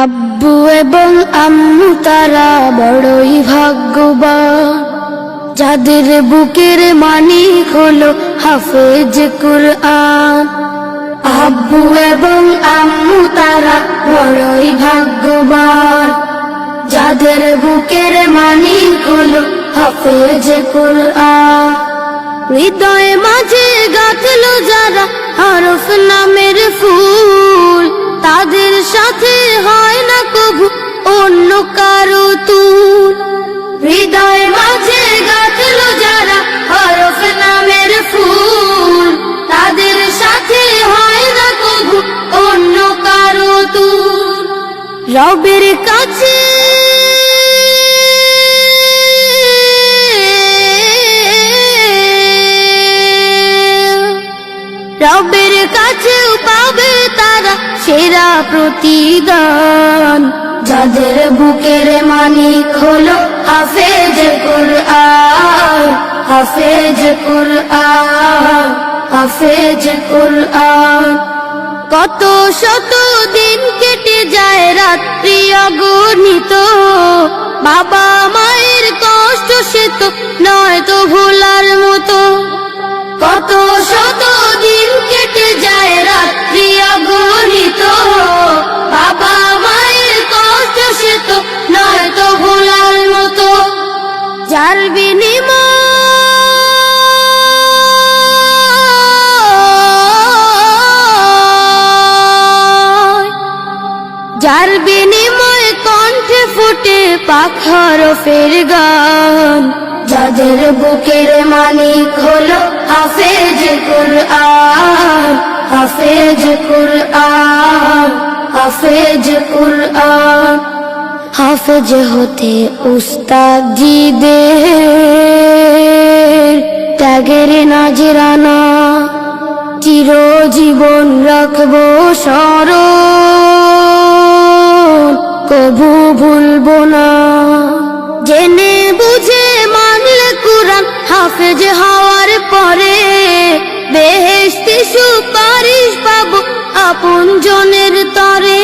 আব্বু এবং আম্মু তারা বড়ই ভাগ্যবান, যাদের বুকের মানিক হলো হাফেজ কুরআন। আব্বু এবং আম্মু তারা বড়ই ভাগ্যবান, যাদের বুকের মানিক হলো হাফেজ কুরআন। হৃদয়ে মাঝে গাঁথলো যারা হরফ নামের ফুল, তাদের সাথে হয় না কবু অন্য কারো তুল। হৃদয়ে মাঝে গাঁথলো যারা হরফ নামের ফুল, তাদের সাথে হয় না কবু অন্য কারো তুল। রবের কাছে রবের কাছেও পাবে তারা সেরা প্রতিদান, যাদের বুকের মানিক হলো হাফেজ কুরআন, হাফেজ কুরআন, হাফেজ কুরআন। কত শত দিন কেটে যায় রাত্রি অগণিত, বাবা মায়ের কষ্ট সে তো নয় তো ভোলার মতো। কত শত দিন কেটে যায় রাত্রি অগণিত, বাবা মায়ের কষ্ট সে তো নয় তো ভোলার মতো। যার বিনিময় কণ্ঠে ফুটে পাক হরফের গান, যাদের বুকের মানিক হলো হাফেজ কুরআন, হাফেজ কুরআন, হাফেজ কুরআন। হাফেজ হতে উস্তাদজিদের ত্যাগের নাজরানা চিরজীবন রাখবো স্মরণ, কবু ভুলবো না। জেনে বুঝে মানলে কুরআন হাফেজ হওয়ার পরে, বেহেশতি সুপারিশ পাবো আপন জনের তরে।